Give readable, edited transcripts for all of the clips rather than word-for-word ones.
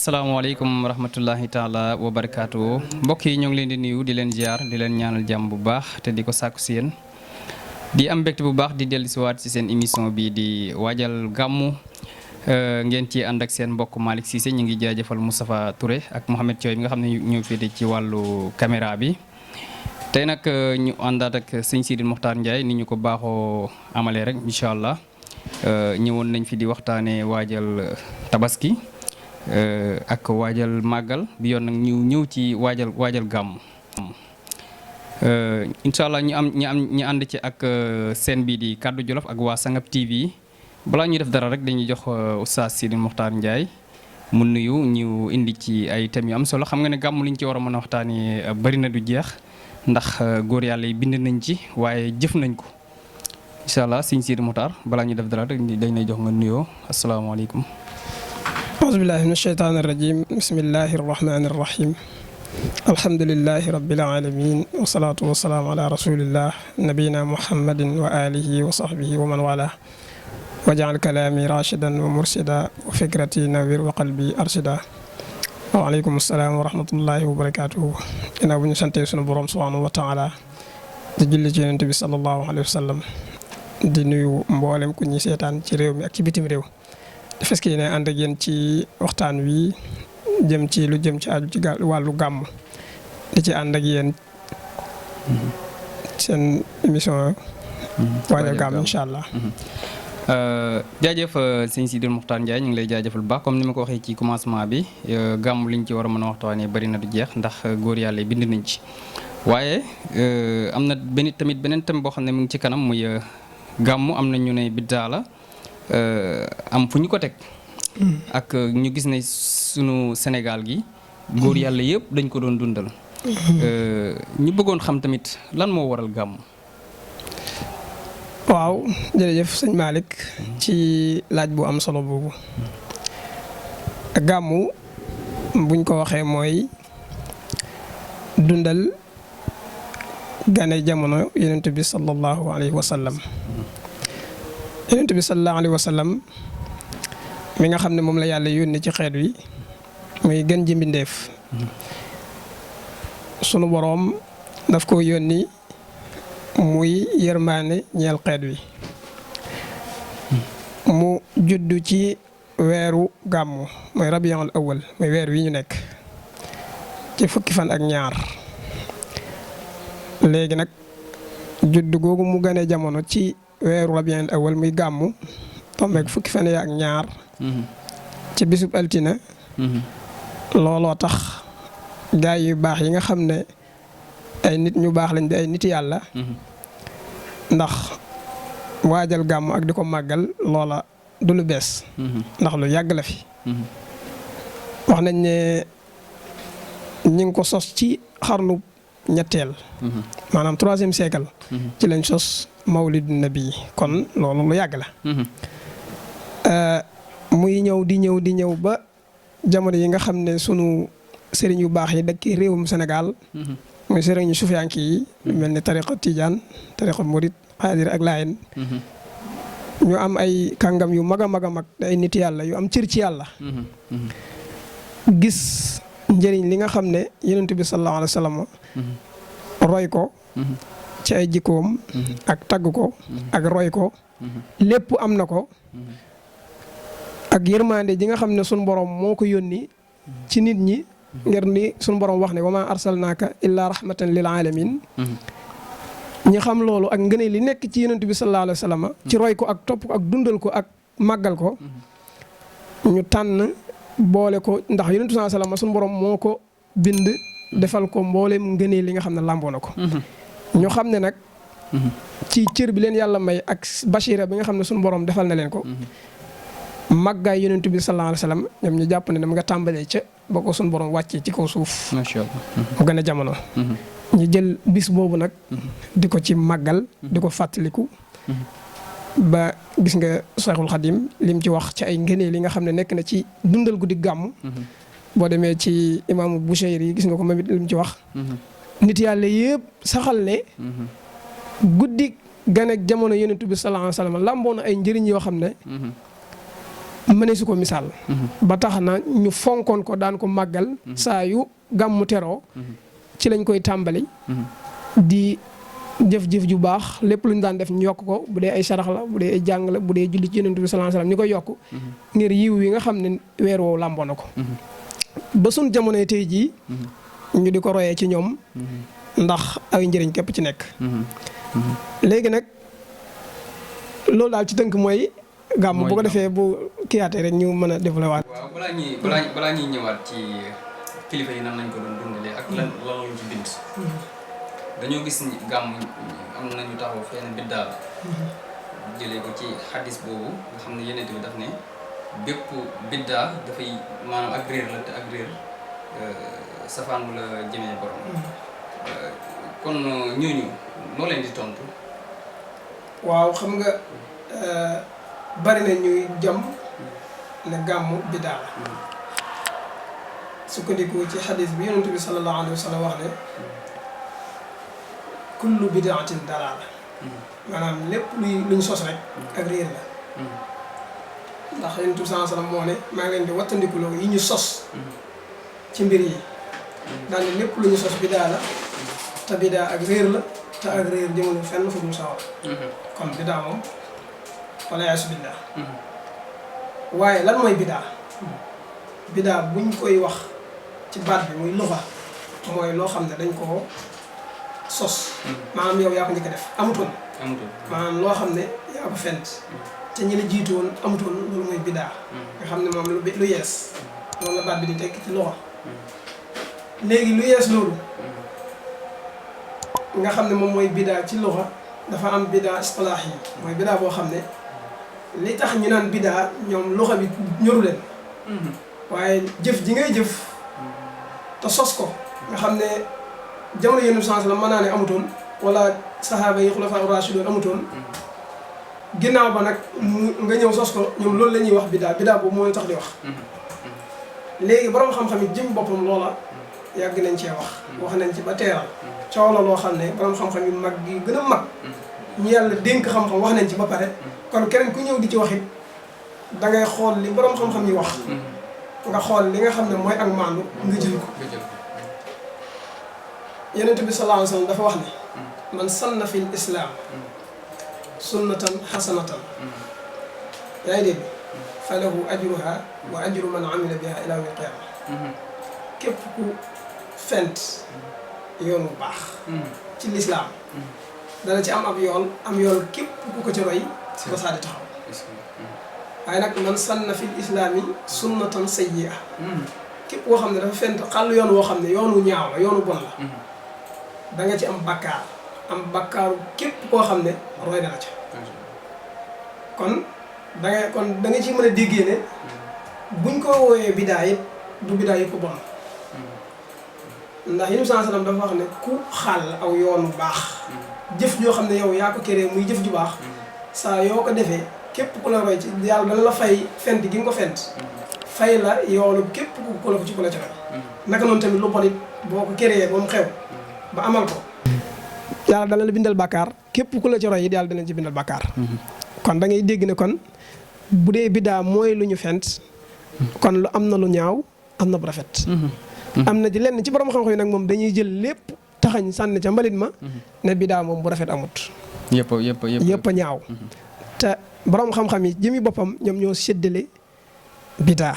asalaamaaleykum wa rahmatullahi taala wa barakaatu mbokk yi ñoo ngi leen di nuyu di leen ziar di leen ñaanal jàmm bu baax te di ko sàkku si yéen di am mbégte bu baax di dellusiwaat si seen émission bi di waajal gàmmu ngeen ci ànd ak seen mbokk Malick Cissé ñu ngi jaajëfal Moustapha Touré ak Mouhamed Thioy mi nga xam ne ñoo féete ci wàllu caméra bi. tey nag ñu àndaat ak sëñ Sidi Mokhtar Ndiaye ni ñu ko baaxoo amalee rek incha allah ñëwoon nañ fi di waxtaanee waajal tabaski. ak waajal màggal bi yoon nag ñu ñëw ci waajal gàmm incha allah ñu ànd ci ak seen bii di Kaddu Jolof ak waa Sangap TV balaa ñuy def dara rek dañuy jox Oustaz Sidi Mokhtar Ndiaye mu nuyu ñu indi ci ay thèmes yu am solo xam nga ne gàmm liñ ci war a mën a waxtaanee bari na du jeex ndax góor yàlla yi bind nañ ci waaye jëf nañ ko incha allah sëñ Sidi Mokhtar balaa ñuy def dara rek dañ lay jox nga nuyoo asalaamaaleykum. أعوذ بالله من الشيطان الرجيم بسم الله الرحمن الرحيم الحمد لله رب العالمين والصلاة والسلام على رسول الله نبينا محمد وآله وصحبه ومن والاه وجعل كلامي راشدا ومرشدا وفكرتي نوير وقلبي أرشدا وعليكم السلام ورحمة الله وبركاته إن أبو نسانتي سنو بروم سبحانه وتعالى di julli ci Yonent bi sallallahu alayhi wa sallam di nuyu mboolem ku ñuy seetaan ci réew mi ak ci bitim réew fes ki ne ànd ak yéen ci waxtaan wi jëm ci lu jëm ci aju ci wàllu gàmm di ci ànd ak yéen seen émission waajal gàmm incha allah. jaajëf sëñ Sidi Mokhtar Ndiaye ñu ngi lay jaajëfal bu baax comme ni ma ko waxee ci commencement bi gàmm liñ ci war a mën a waxtaanee bari na du jeex ndax góor yàlla bind nañ ci waaye am na beneen thème boo xam ne mu ngi ci kanam muy gàmm am na ñu ne biddaa la am fu ñu ko teg ak ñu gis ne sunu Sénégal gi góor yàlla yëpp dañ ko doon dundal ñu bëggoon xam tamit lan moo waral gàmm. waaw jërëjëf sëñ Malick ci laaj bu am solo boobu gàmmu buñ ko waxee mooy dundal gane jamono yonent bi sallallahu alayhi wa sallam yonent bi sallallahu alayhi wa sallam mi nga xam ne moom la yàlla yónni ci xeet wi muy gën ji mbindeef sunu boroom daf ko yónni muy yërmaane ñeel xeet wi mu juddu ci weeru gàmmu mooy rabiul awwal mooy weer wi ñu nekk ci fukki fan ak ñaar léegi nag juddu googu mu gane jamono ci weeru rabiul awwal muy gàmmu tombeek fukki fan ak ñaar ci bisub altina looloo tax gaay yu baax yi nga xam ne ay nit ñu baax lañ di ay nit yàlla ndax waajal gàmmu ak di ko màggal loola du lu bees ndax lu yàgg la fi wax nañ ne ñi ngi ko sos ci xarnu ñetteel maanaam 3e siècle ci lañ sos mawlidu nabi kon loolu lu yàgg la muy ñëw di ñëw ba jamono yi nga xam ne sunu sëriñ yu baax yi dëkk réewum Sénégal muy sëriñ yu sufiyanki yi mel ni tariqa Tijaan tariqa Murid Xaadir ak Laayeen ñu am ay kàngam yu mag a mag a mag ay nit yàlla yu am cër ci yàlla gis njëriñ li nga xam ne Yonent bi sallallahu alayhi wa sallam roy ko ci ay jikkoom ak tagg ko ak roy ko lépp am na ko ak yërmande ji nga xam ne sunu borom moo ko yónni ci nit ñi ngir ni sunu borom wax ne wa maa arsalnaaka illaa rahmatan lil alamin ñi xam loolu ak ngëneel li nekk ci Yonent bi sallallahu alayhi wa sallam ci roy ko ak topp ko ak dundal ko ak màggal ko ñu tànn boole ko ndax Yonent bi sallallahu alayhi wa sallam sunu borom moo ko bind defal ko mbooleem ngëneel li nga xam ne làmboo na ko ñu xam ne nag ci cër bi leen yàlla may ak bashira bi nga xam ne sunu borom defal na leen ko màggaay Yonent bi sallallahu alayhi wa sallam ñoom ñu jàpp ne dama nga tàmbalee ca ba ko sunu borom wàccee ci kaw suuf macha allah mu gën a jamono ñu jël bis boobu nag di ko ci màggal di ko fàttaliku ba gis nga Seexul Xadim lim ci wax ci ay ngëneel li nga xam ne nekk na ci dundal guddi gàmm boo demee ci imaamu Bushayri gis nga ko moom it lim ci wax nit yàlla yëpp saxal ne guddi ganek jamono Yonent bi sallallahu alayhi wa sallam làmboo na ay njëriñ yoo xam ne mënee su ko misaal. ba tax na ñu fonkoon ko daan ko màggal. saa yu gàmmu teroo. ci lañ koy tàmbali. di jëf-jëf ju baax lépp lu ñu daan def ñu yokk ko bu dee ay sarax la bu dee ay jàng la bu dee julli ci Yonent bi sallallahu alayhi wasallam ñu koy yokk. ngir yiw wi nga xam ne weer woowu làmboo na ko. ba suñ jamonoy tey jii. ñu di ko royee ci ñoom. ndax ay njëriñ képp ci nekk. léegi nag loolu daal ci tënk mooy. gàmm bu ko defee bu kiyaatee rek ñu mën a développé waat. waaw balaa ñuy ñëwaat ci kilifa yi nan lañ ko doon dundalee ak lan lañ ci bind. dañoo gis ni gàmm am nañu taxaw fenn biddaa la. jëlee ko ci xadis boobu nga xam ne Yonent bi daf ne bépp biddaa dafay maanaam ak réer la te ak réer safaan bu la jëmee borom. kon ñooñu noo leen di tontu. waaw xam nga. bari na ñuy jëm ne gàmmu bidaa la sukkandiku ci xadis bi Yonent bi sallallahu alayhi wa sallam wax ne kullu bidaatin dalaala maanaam lépp luñ sos rek ak réer la ndax Yonent bi sallallahu alayhi wa sallam moo ne maa ngi leen di wattandikuloo yi ñu sos ci mbir yi daal ne lépp lu ñu sos bidaa la te bidaa ak réer la te ak réer jëmul fenn fu dul sawar kon bidaa moom wala yaasu billah waaye lan mooy bidaa bidaa buñ koy wax ci baat bi muy luxa mooy loo xam ne dañ koo sos maanaam yow yaa ko njëkk a def amutoon maanaam loo xam ne yaa ko fent te ñi la jiitoon amutoon loolu mooy bidaa nga xam ne moom lu yees loolu la baat bi di tekki ci luxa léegi lu yees loolu nga xam ne moom mooy bidaa ci luxa dafa am bidaa istilaax yi mooy bidaa boo xam ne li tax ñu naan bidaa ñoom loxo bi ñoru leen waaye jëf ji ngay jëf te sos ko nga xam ne jamono Yonent bi sallallahu alayhi wasallam mën naa ne amutoon wala saxaaba yi xulafaa raashidoon amutoon ginnaaw ba nag nga ñëw sos ko ñoom loolu la ñuy wax bidaa boobu moo tax di wax léegi borom xam-xam yi jëm boppam loola yàgg nañ cee wax nañ ci ba teeral coow la loo xam ne borom xam-xam yu mag yi gën a mag ñu yàlla dénk xam-xam wax nañ ci ba pare kon keneen ku ñëw di ci wax it da ngay xool li borom xam-xam yi wax nga xool li nga xam ne mooy ak maandu nga jël ko. Yonent bi sallallahu alayhi wa sallam dafa wax ne man sanna fil islam sunnatan xasanatan yaa ngi dégg falahu ajruha wa ajru man amila biha ila yawmil qiyaama képp ku fent yoon bu baax ci lislaam dana ci am ab yool képp ku ko ci roy ba saa di taxaw waaye nag man sanna fil islaami sunnatan sayyi'a képp koo xam ne dafa fent xàll yoon woo xam ne yoonu ñaaw la yoonu bon la da nga ci am bakkaaru képp koo xam ne roy na la ca kon da nga ci mën a déggee ne buñ ko wooyee bidaa it du bidaa yëpp bon ndax Yonent bi sallallahu alayhi wasallam dafa wax ne ku xàll aw yoonu baax jëf joo xam ne yow yaa ko kéré muy jëf ju baax saa yoo ko defee képp ku la roy ci yàlla dana la fay fent gi nga ko fent fay la yoolu képp ku la ko ci ku la ci roy naka noonu tamit lu bon it boo ko kéré ba mu xew ba amal ko yàlla dana la bindal bàkkaar képp ku la ci roy it yàlla dana ci bindal bàkkaar kon da ngay dégg ne kon bu dee bidaa mooy lu ñu fent kon lu am na lu ñaaw am na bu rafet am na ci lenn ci borom xam-xam yi nag moom dañuy jël lépp taxañ sànni ca mbalit ma ne bidaa moom bu rafet amut yëpp a ñaaw te borom xam-xam yi jëmi boppam ñoom ñoo séddale bidaa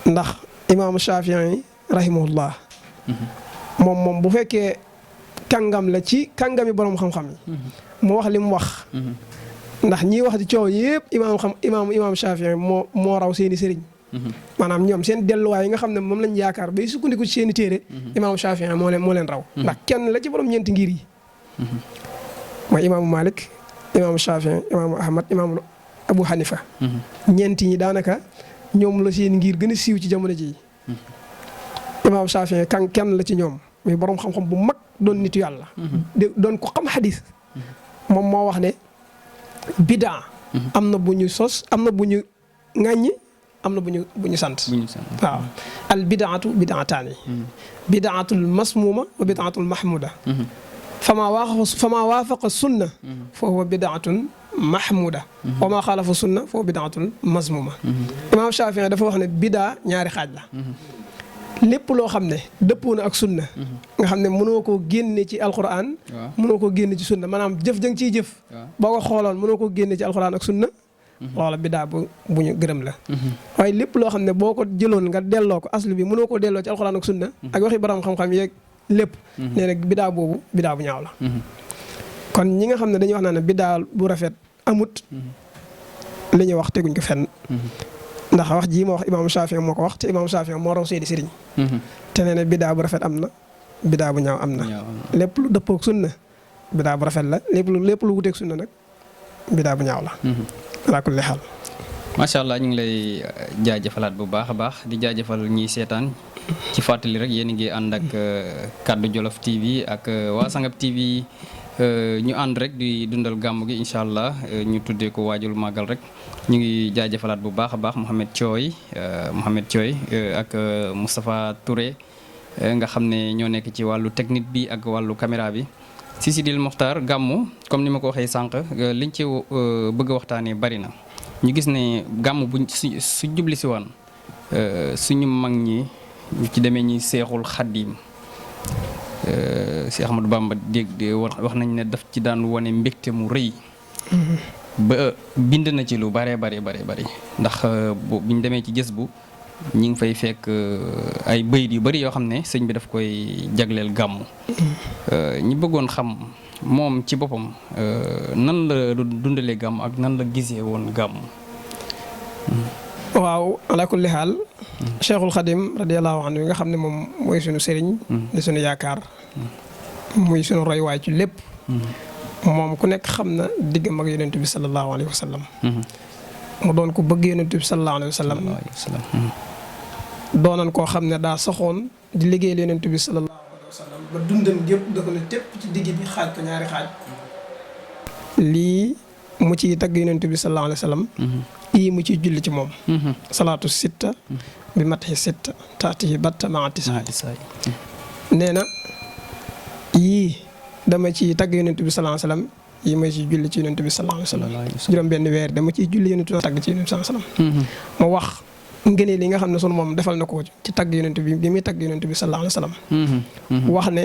ndax imaamu Shaafi'i rahimahullah moom bu fekkee kàngam la ci kàngami borom xam-xam yi mu wax li mu wax ndax ñiy wax ci coow yëpp imaam Shaafi'i moo raw seeni sëriñ maanaam ñoom seen delluwaay yi nga xam ne moom lañ yaakaar bay sukkandiku ci seeni téere imaamu Shaafi'i moo leen raw ndax kenn la ci borom ñeenti ngir yi mooy imaamu Malik imaamu Shaafi'i imaamu Ahmad imaamu Abu Hanifa ñeenti ñi daanaka ñoom la seen ngir gën a siiw ci jamono ji imaamu Shaafi'i kenn la ci ñoom muy borom xam-xam bu mag doon nitu yàlla doon ko xam xadis moom moo wax ne bidaa am na bu ñu sos am na bu ñu ŋàññi am na bu ñu sant waaw al bidaatu bidaataani bidaatul masmuuma wa bidaatul mahmuda fama waafaqa sunna fa huwa bidaatun mahmuda wa maa xaalafa sunna foo bidaatun mazmuma. imaam Shaafi'i dafa wax ne bidaa ñaari xaaj la. lépp loo xam ne dëppoo na ak sunna nga xam ne mënoo koo génne ci alquran mënoo koo génne ci sunna maanaam jëf jang ciy jëf boo ko xooloon mënoo koo génne ci alquran ak sunna loola bidaa bu ñu gërëm la. waaye lépp loo xam ne boo ko jëloon nga delloo ko aslu bi mënoo koo delloo ci alquran ak sunna ak waxi borom xam-xam yeeg lépp nee na bidaa boobu bidaa bu ñaaw la. kon ñi nga xam ne dañuy wax naa ne bidaa bu rafet amut li ñuy wax teguñ ko fenn. ndax wax jii ma wax imaamu Shaafi'i moo ko wax te imaamu Shaafi'i moo raw seedi sëriñ. te nee na bidaa bu rafet am na bidaa bu ñaaw am na. lépp lu dëppoo ak sunna bidaa bu rafet la lépp lu wuteeg sunna nag bidaa bu ñaaw la. ala kulli xaal. macha allah ñu ngi lay jaajëfalaat bu baax a baax di jaajëfal ñiy seetaan ci fàttali rek yéen a ngi ànd ak Kaddu Jolof TV ak waa Sangap TV ñu ànd rek di dundal gàmm gi incha allah ñu tuddee ko waajul màggal rek. ñu ngi jaajëfalaat bu baax a baax Mouhamed Thioy ak Moustapha Touré nga xam ne ñoo nekk ci wàllu technique bi ak wàllu caméra bi. Sidil Mokhtar gàmmu comme ni ma ko waxee sànq liñ ci bëgg a waxtaanee bari na ñu gis ne gàmmu buñ su jubli si waan suñu mag ñi ñu ci demee ñi Seexul Xaddiim Cheikh Ahmadou Bamba wax nañ ne daf ci daan wane mbégte mu rëy. ba bind na ci lu bare ndax biñ demee ci gës bu ñi ngi fay fekk ay bayit yu bari yoo xam ne sëñ bi daf koy jagleel gàmmu. ñi bëggoon xam moom ci boppam nan la dundalee gàmm ak nan la gisee woon gàmm. waaw ala kulli xaal. Cheikhul Khadim radiyallahu anhu nga xam ne moom mooy sunu sëriñ. di sunu yaakaar. muy sunu roywaay ci lépp. moom ku nekk xam na diggam ak yonent bi sallallahu alayhi wa sallam. mu doon ko bëgg yonent bi sallallahu alayhi wa sallam. doonan koo xam ne daa soxoon di liggéeyal yonent bi sallallahu alayhi wa sallam ba dundam gépp dafa ne tépp ci digg bi xaaj ko ñaari xaaj. lii mu ciy tagg yonent bi sallallahu alayhi wa sallam. yii mu ciy julli ci moom. salaatu sitta bi mataxi sitta taatihi batta maati saay nee na yii dama ciy tagg yonent bi sallallahu alayhi wa sallam yii ma ciy julli ci yonent bi sallallahu alayhi wa sallam juróom benn weer dama ciy julli yonent bi tagg ci yonent bi sallallahu alayhi wa sallam mu wax ngëneel yi nga xam ne sunu moom defal na ko ci tagg yonent bi muy tagg yonent bi sallallahu alayhi wa sallam wax ne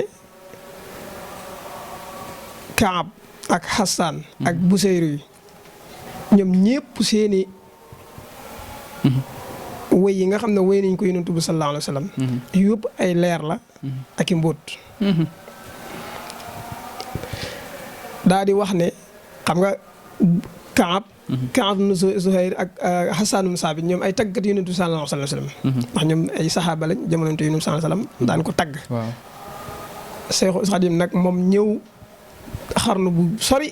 Kaab ak Hassan ak Busayru yi ñoom ñépp seeni wéy yi nga xam ne wéy nañ ko yonent bi sallallahu alayhi wa sallam yëpp ay leer la ak i mbóot daa di wax ne xam nga Kaab ibn Zuhayr ak Hassan ibn Saabit ñoom ay taggat yonent bi sallallahu alayhi wa sallam ndax ñoom ay saxaaba lañ jamonante yonent bi sallallahu alayhi wa sallam daan ko tagg Seexul Xadiim nag moom ñëw xarnu bu sori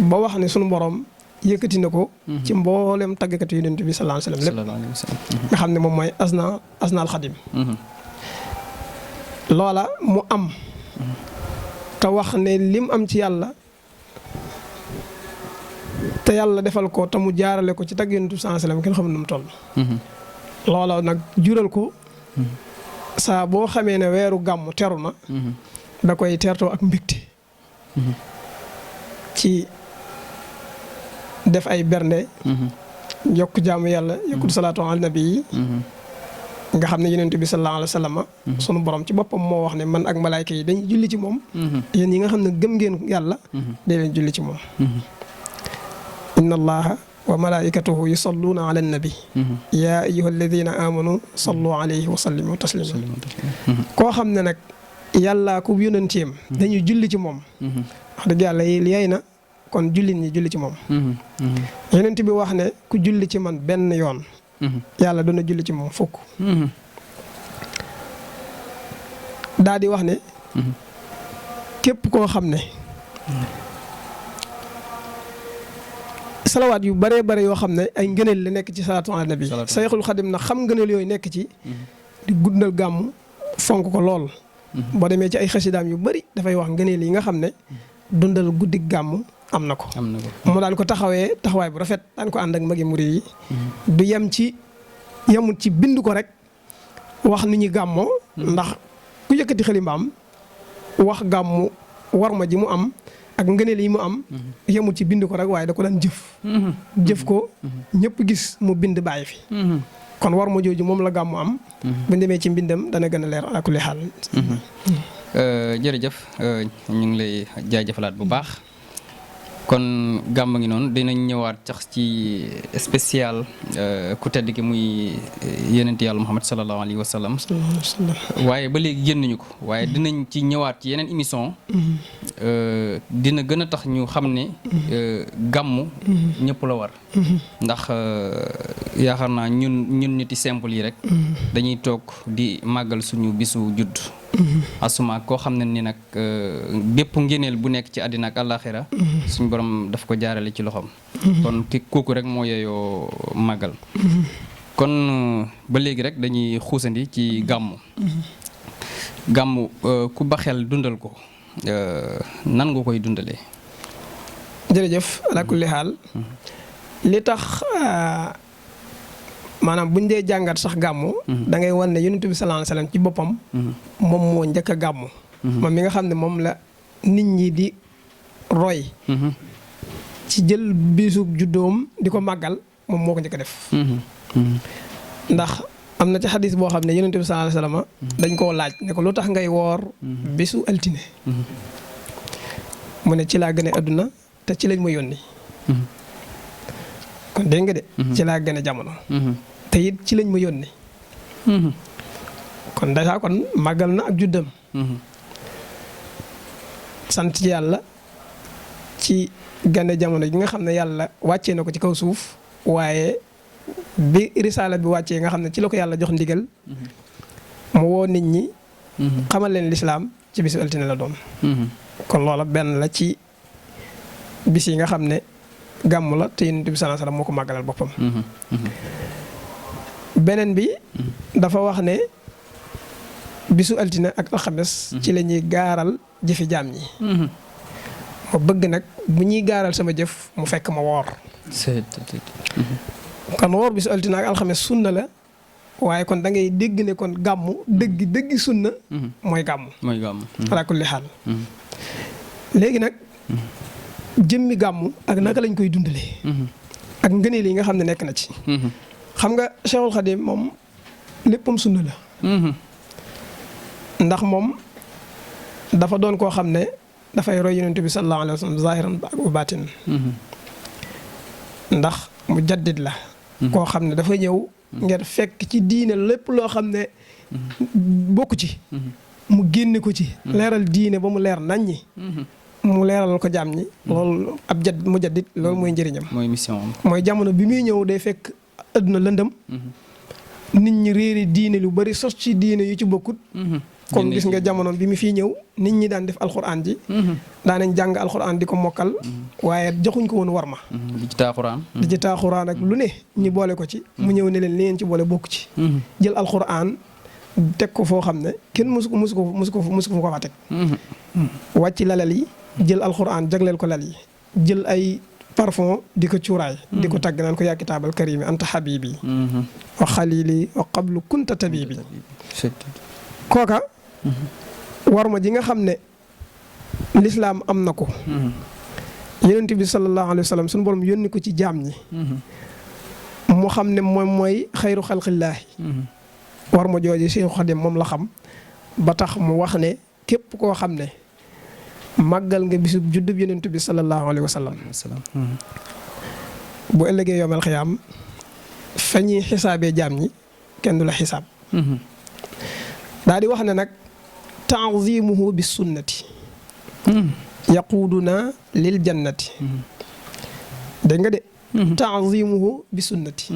ba wax ne sunu borom yëkkati na ko ci mboolem tàggkat yonent bi sallallahu alayhi wa sallam lépp nga xam ne moom mooy asnaal xadim loola mu am te wax ne lim am ci yàlla te yàlla defal ko te mu jaarale ko ci tagg yonent bi sallallahu alayhi wa sallam kenn xamul nu mu toll loola nag jural ko saa boo xamee ne weeru gàmmu teru na da koy teertoo ak mbégte ci def ay bernde yokk jaamu yàlla yokku salaatu ala nabi yi nga xam ne yonent bi sallallahu alayhi wa sallam sunu borom ci boppam moo wax ne man ak malaayka yi dañuy julli ci moom yéen yi nga xam ne gëm ngeen yàlla day leen julli ci moom inna allaha wa malaikatahu yusalluuna ala nabi yaa ayyuha alladina amanu sallu alayhi wa sallimu taslima koo xam ne nag yàllaa ku yonenteem dañuy julli ci moom wax dëgg yàlla yey na kon jullit ñi julli ci moom yonent bi wax ne ku julli ci man benn yoon yàlla dana julli ci moom fukk daa di wax ne képp koo xam ne salawaat yu bare bare yoo xam ne ay ngëneel la nekk ci salaatu ala nabi Sayxul Xadim na xam ngëneel yooyu nekk ci di guddal gàmm fonk ko lool boo demee ci ay xasidaam yu bari dafay wax ngëneel yi nga xam ne dundal guddi gàmm am na ko mu daan ko taxawee taxawaay bu rafet daan ko ànd ak magi murid yi du yemut ci bind ko rek wax ni ñi gàmmoo ndax ku yëkkati xalimbaam wax gàmmu war ma ji mu am ak ngëneel yi mu am yemul ci bind ko rek waaye da ko daan jëf ko ñëpp gis mu bind bàyyi fi kon war ma jooju moom la gàmmu am bu demee ci mbindam dana gën a leer ala kulli xaal jërëjëf ñu ngi lay jaajëfalaat bu baax kon gàmm ngi noonu dinañ ñëwaat sax ci spécial ku tedd ki muy yonent yàlla Muhammad sallallahu alayhi wa sallam waaye ba léegi génnuñu ko waaye dinañ ci ñëwaat ci yeneen émission dina gën a tax ñu xam ne gàmmu ñëpp la war ndax yaakaar naa ñun niti simple yi rek dañuy toog di màggal suñu bisu judd asuma koo xam ne ni nag bépp ngéneel bu nekk ci àddina ak àllaaxira suñ borom daf ko jaarale ci loxoom kon ki kooku rek moo yeyoo màggal kon ba léegi rek dañuy xuusandi ci gàmmu ku ba xel dundal ko nan nga koy dundalee jërëjëf ala kulli xaal li tax maanaam buñ dee jàngat sax gàmmu da ngay wan ne yonent bi sallallahu alayhi wasallam ci boppam moom moo njëkk a gàmmu moom mi nga xam ne moom la nit ñi di roy ci jël bisu juddoom di ko màggal moom moo ko njëkk a def ndax am na ci xadis boo xam ne yonent bi sallallahu alayhi wasallam dañ koo laaj ne ko lu tax ngay woor bisu altine mu ne ci laa gën a adduna te ci lañ ma yónni kon dégg nga de ci laa gën a jamono te it ci lañ ma yónni kon dèjà kon màggal na ak juddam sant yàlla ci gane jamono gi nga xam ne yàlla wàccee na ko ci kaw suuf waaye bi risaala bi wàccee nga xam ne ci la ko yàlla jox ndigal mu woo nit ñi xamal leen lislaam ci bisu altine la doon kon loola benn la ci bis yi nga xam ne gàmmu la te Yonent bi sallallahu alayhi wasallam moo ko màggalal boppam beneen bi dafa wax ne bisu altine ak alxames ci la ñuy gaaral jëfi jaam ñi ma bëgg nag bu ñuy gaaral sama jëf mu fekk ma woor kon woor bisu altine ak alxames sunna la waaye kon da ngay dégg ne kon gàmmu dëggi sunna mooy gàmmu ala kulli xaal léegi nag jëmmi gàmmu ak naka lañ koy dundalee ak ngëneel yi nga xam ne nekk na ci xam nga Cheikhul Khadim moom léppam sunna la ndax moom dafa doon koo xam ne dafay roy Yonent bi sallallahu alayhi wa sallam zahiran ak baatin ndax mu jaddid la koo xam ne dafa ñëw ngir fekk ci diine lépp loo xam ne bokku ci mu génne ko ci leeral diine ba mu leer naññi mu leeral ko jaam ñi loolu ab mu jaddid loolu mooy njëriñam mooy mission am mooy jamono bi muy ñëw day fekk adduna lëndëm nit ñi réeri diine lu bari sos ci diine yu ci bokkut comme gis nga jamono bi mu fii ñëw nit ñi daan def alxuraan ji daanañ jàng alxuraan di ko mokkal waaye joxuñ ko woon war ma di ci taaxuraan ak lu ne ñu boole ko ci mu ñëw ne leen li ngeen ci boole bokk ci jël alxuraan teg ko foo xam ne kenn musu ko fa teg wàcc lalal yi jël alxuraan jagleel ko lal yi jël ay parfum di ko cuuraay di ko tagg naan ko yaa kitaabal karimi anta habibi wa xalili wa qablu kunta tabibi kooka war ma ji nga xam ne lislaam am na ko Yonent bi sallallahu alayhi wa sallam suñu borom yónni ko ci jaam ñi mu xam ne moom mooy xayru xalqillaahi war ma jooju Seex Xaadim moom la xam ba tax mu wax ne képp koo xam ne màggal nga bisub juddub Yonent bi sallallahu alayhi wa sallam bu ëllëgee yoomal xiyaam fa ñuy xisaabee jaam ñi kenn du la xisaab daa di wax ne nag ta'zimuhu bis sunnati yaquduna lil jannati dégg nga de ta'zimuhu bis sunnati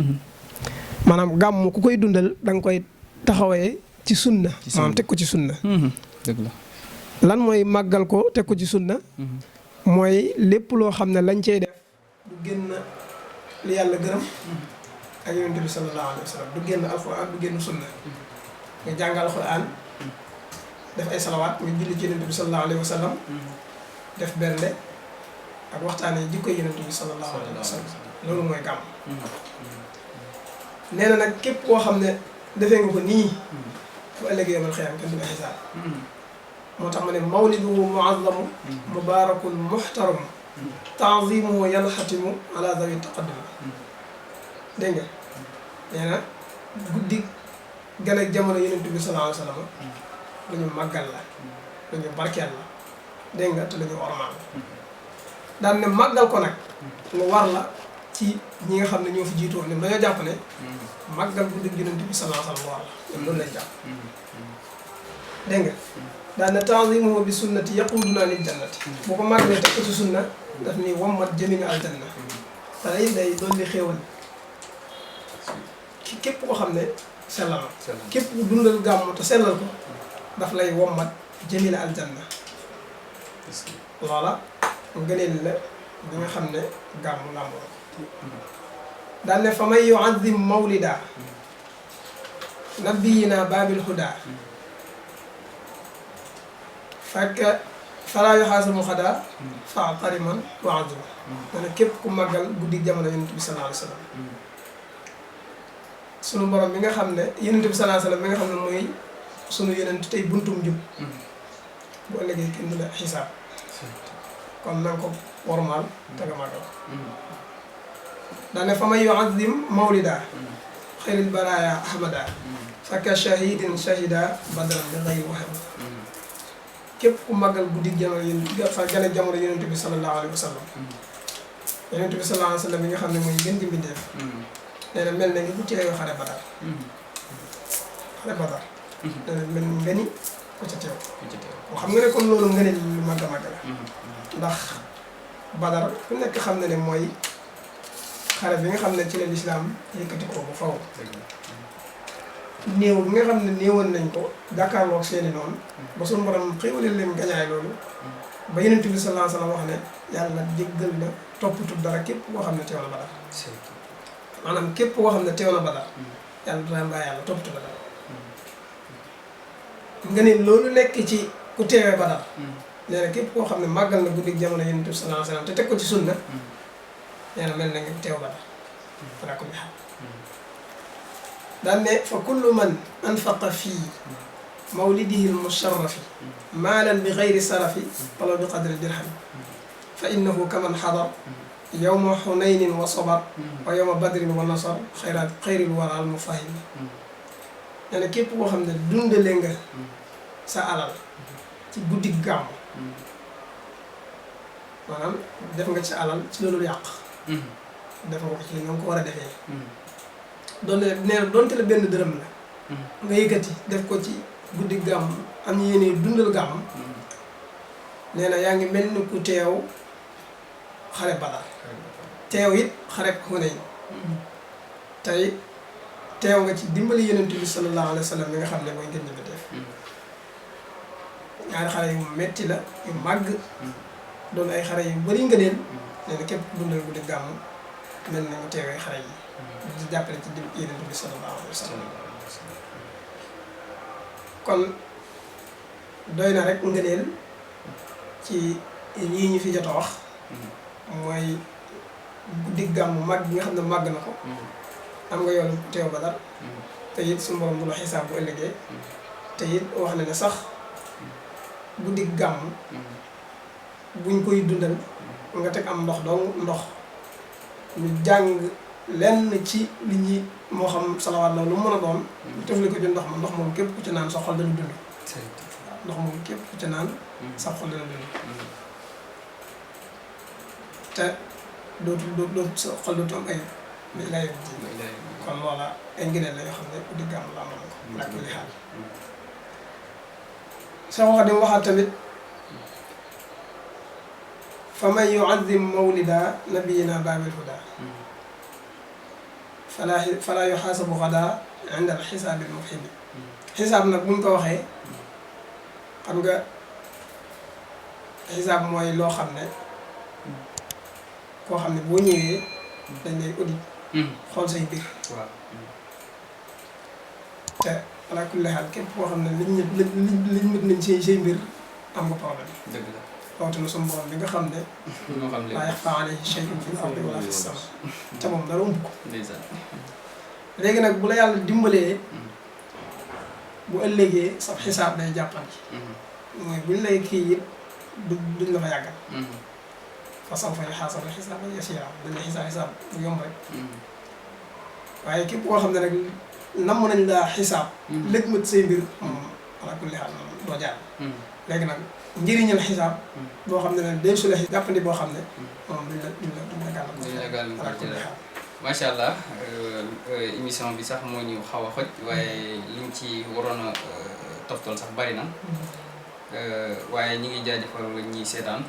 maanaam gàmm ku koy dundal da nga koy taxawee ci sunna maanaam teg ko ci sunna dëgg la lan mooy màggal ko teg ko ci sunna mooy lépp loo xam ne lañ cey def du génn li yàlla gërëm ak Yonent bi sallallahu alayhi wa sallam du génn alxuraan du génn sunna nga jàng alxuraan def ay salawaat nga julli ci Yonent bi sallallahu alayhi wa sallam def bernde ak waxtaanee jikko Yonent bi sallallahu alayhi wa sallam loolu mooy gàmm nee na nag képp koo xam ne defee nga ko nii fu ëllëgee yomal xiyaam kenn du la xisaab moo tax ma ne mawliduhu muazzamu mubarakun muhtaramu ta'zimuhu yanxatimu ala zawi taqaddum dégg nga nee na guddi gën ak jamono yonent bi sallallahu alayhi wa sallam lu ñu màggal la lu ñu barkeel la dégg nga te lu ñu ormaal la daan ne màggal ko nag lu war la ci ñi nga xam ne ñoo fi jiitu woon ñoom dañoo jàpp ne màggal guddi yonent bi sallallahu alayhi wa sallam war la ñoom loolu lañ jàpp dégg nga daan ne ta'zimuhu bi sunnati yaquduna lil jannati boo ko màggalee teg ko ci sunna daf ni wammat jëmi nga aljanna te day doon li xéewal ki képp ko xam ne sellal na képp ku dundal gàmmu te sellal ko daf lay wommat jëmi la aljanna loola ngëneel la bi nga xam ne gàmmu làmboo daan ne fa man yu'azzim mawlida nabiyina babil huda fekk falaa yuhaasabu xadaa fa'tari man wa'azima dana képp ku màggal guddi jamono yonent bi sallallahu alayhi wa sallam sunu borom bi nga xam ne yonent bi sallallahu alayhi wa sallam bi nga xam ne mooy sunu yonent tey buntum jub bu ëllëgee kenn du la xisaab kon na nga ko wormaal te nga màggal daane fa man yu'azzim mawlida xayril baraaya ahmada fakka shahidin shahida badran bi ghayri waham képp ku màggal guddi jamono yonent fa gane jamono yonent bi sallallahu alayhi wa sallam yonent bi sallallahu alayhi wa sallam bi nga xam ne mooy gën di mbindeef nee na mel na ni bu teewee xare badar xare badar nee na mel nga ni ku ca teew boo xam nga ne kon loolu nga ne lu màgg a màgg la ndax badar ku nekk xam ne ne mooy xare bi nga xam ne ci la lislaam yëkkati ko bu faw néew bi nga xam ne néewoon nañ ko jàkkaarloog seeni noonu ba suñu borom xéwalal leen gañaay loolu ba yonent bi sallallahu alayhi wa sallam wax ne yàlla jéggal na toppatut dara képp koo xam ne teew na badar maanaam képp koo xam ne teew na badar yàlla dana mbaa yàlla toppatut dara nga ne loolu nekk ci ku teewee badar nee na képp koo xam ne màggal na guddi jamono yonent bi sallallahu alayhi wa sallam te teg ko ci sunna nee na mel na nga teew badar ala kulli haal daan ne fa kullu man anfaqa fii mawlidihi almusharrafi maalan bi gayri sarafi wala bi qadri dirham fa innahu kaman xadar yowma xunaynin wa sabar wa yowma badrin wa nasar xayril wara al mufahim nee na képp koo xam ne dundale nga sa alal ci guddi gàmm maanaam def nga ci alal ci loolu yàq def nga ko ci nga ko war a defee doonte nee na doonte la benn dërëm la nga yëkkati def ko ci guddi gàmm am yéene dundal gàmm nee na yaa ngi mel ni ku teew xare Badar teew it xare Hunayn tey teew nga ci dimbali Yonent bi sallallahu alayhi wa sallam mi nga xam ne mooy ngeen ñëw def ñaari xare yu metti la yu màgg doon ay xare yu bari nga leen nee na képp dundal guddi gàmm mel na nga teewee xare yi di jàppale ci Yonent bi sallallahu alayhi wa sallam kon doy na rek ngëneel ci lii ñu fi jot a wax mooy guddi gàmmu mag bi nga xam ne màgg na ko am nga yoon ku teew Badar te it suñu borom du la xisaab bu ëllëgee te it wax na ne sax guddi gàmmu buñ koy dundal nga teg am ndox dong ndox ñu jàng lenn ci li ñi moo xam salawaat la lu mën a doon ñu tefli ko ci ndox ma ndox moom képp ku ci naan sa xol dana dund ndox moom képp ku ci naan sa xol dana dund te dootu sa xol dootu am ay lay kon loola ay ngëneel la yoo xam ne guddi gàmm la amoon ko laa kulli xaal Seex Xaadim waxaat tamit fa man yu'azzim mawlida nabiyina baabil huda falaa yuxaasabu xadaa inda al xisaabil mufhimi xisaab nag buñ ko waxee xam nga xisaab mooy loo xam ne koo xam ne boo ñëwee dañ lay audit xool say mbir te ala kulli xaal képp koo xam ne liñ mët nañ say mbir am nga problème dëgg la rawatina suñu borom bi nga xam ne laa yaxfaa alayhi shay'un fil ardi wala fis sama te moom dara umb ko léegi nag bu la yàlla dimbalee bu ëllëgee sa xisaab day jàppandi mooy buñ lay kii it duñ la fa yàggal. fa sawfa yuhaasabu hisaaban yasiiraa dañ lay xisaab bu yomb rek. waaye képp koo xam ne rek namm nañ laa xisaab. léegi mat say mbir moom ala kulli haal moom doo jaar. léegi nag njëriñal xisaab. boo xam ne nag day su la jàppandi boo xam ne. moom duñ la gàllankoor ala kulli haal. macha allah émission bi sax moo ñu xaw a xoj waaye liñ ci waroon a toftal sax bari na waaye ñi ngi jaajëfal ñi seetaan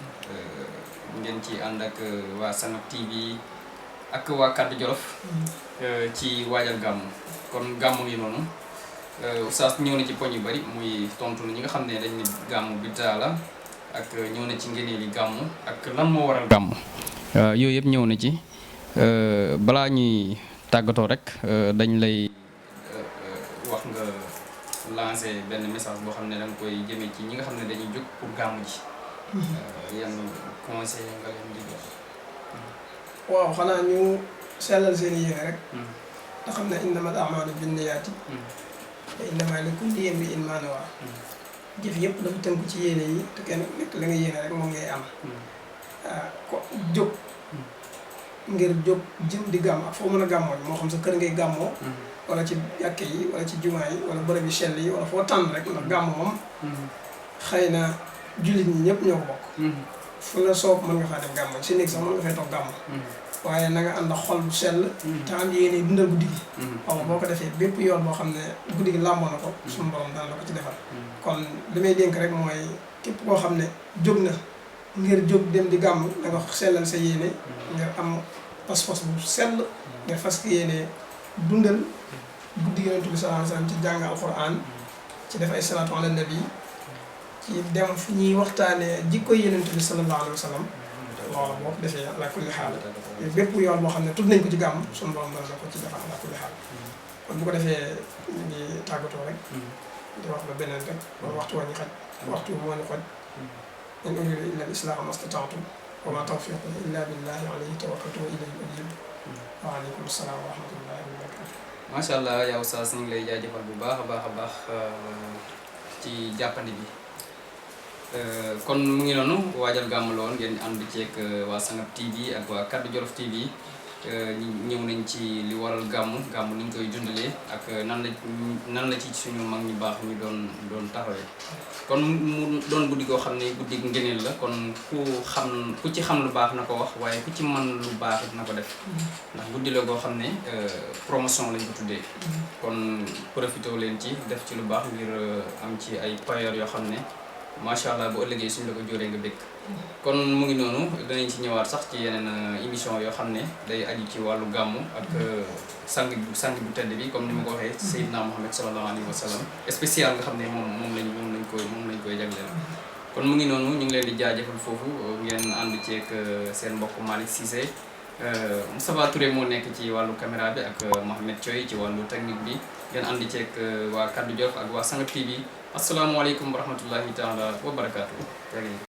ngeen ci ànd ak waa Sanab TV ak waa Kaddu Jolof ci waajal gàmm kon gàmm ngi noonu oustaz ñëw na ci poñ yu bari muy tontu ñi nga xam ne dañ ne gàmm biddaa la ak ñëw na ci ngëneeli gàmm ak lan moo waral gàmm yooyu yëpp ñëw na ci. balaa ñuy tàggatoo rek dañ lay wax nga lancer benn message boo xam ne da nga koy jëmee ci ñi nga xam ne dañuy jóg pour gàmmu ji. yan conseil nga leen di jox. waaw xanaa ñu sellal seen yéene rek. te xam ne innamal a'maalu binniyaati. wa innamaa likulli imri'in maa nawaa. jëf yëpp dafa tënku ci yéene yi te kenn nekk la nga yéene rek moom ngay am. ko jóg. ngir jóg jëm di gàmm ak foo mën a gàmmoo moo xam sa kër ngay gàmmoo wala ci jàkke yi wala ci jumaa yi wala bërëb yi sell yi wala foo tànn rek ndax gàmm moom xëy na jullit ñi ñëpp ñoo ko bokk fu la soob mën nga faa def gàmmoo si néeg sax mën nga fay toog gàmmoo waaye na nga ànd ak xol bu sell te am yéene dundal guddi gi xaw boo ko defee bépp yoon boo xam ne guddi gi làmboo na ko suñu borom dana la ko ci defal kon li may dénk rek mooy képp koo xam ne jóg na ngir jóg dem di gàmm da nga sellal sa yéene ngir am pas-pas bu sell ngir fas yéene dundal guddi Yonent bi sallallahu alayhi wasallam ci jàng alquran ci def ay salaatu ala nabi ci dem fu ñuy waxtaanee jikko Yonent bi sallallahu alayhi wasallam loolu boo ko defee ala kulli xaal bépp yoon boo xam ne tudd nañ ko ci gàmm suñu borom dana la ko ci defal ala kulli xaal kon bu ko defee ñu ngi tàggatoo rek di wax ba beneen rek waxtu waa ñu xaj waxtu moo ñu xoj in uriidu illa al-islaaha ma stata'tu wa ma tawfiiqi illa billahi alayhi tawakkaltu wa ilayhi uniib wa aleykum salaam wa rahmatullahi wa barakaatuh. macha allah yow Oustaz ñu ngi lay jaajëfal bu baax a baax ci jàppandi bi kon mu ngi noonu waajal gàmm la woon ngeen ànd ceeg waa Sanab TV ak waa Kaddu Jolof TV ñëw nañ ci li waral gàmm ni ñu koy dundalee ak nan la ci suñu mag ñu baax ñu doon taxawee kon mu doon guddi koo xam ne guddi ngëneel la kon ku ci xam lu baax na ko wax waaye ku ci mën lu baax it na ko def ndax guddi la koo xam ne promotion lañ ko tuddee kon profité leen ci def ci lu baax ngir am ci ay payoor yoo xam ne macha allah bu ëllëgee suñu la ko jóoree nga bëgg kon mu ngi noonu danañ ci ñëwaat sax ci yeneen émission yoo xam ne day aju ci wàllu gàmmu ak sang bu tedd bi comme ni ma ko waxee Seydina Muhammad sallallahu alayhi wa sallam spécial nga xam ne moom lañ koy jagleel kon mu ngi noonu ñu ngi leen di jaajëfal foofu ngeen ànd ceeg seen mbokk Malick Cissé Moustapha Touré moo nekk ci wàllu caméra bi ak Mohamed Thioy ci wàllu technique bi ngeen ànd ceeg waa Kaddu Jolof ak waa Sanab TV asalaamaaleykum wa rahmatullahi taala wa barakaatu.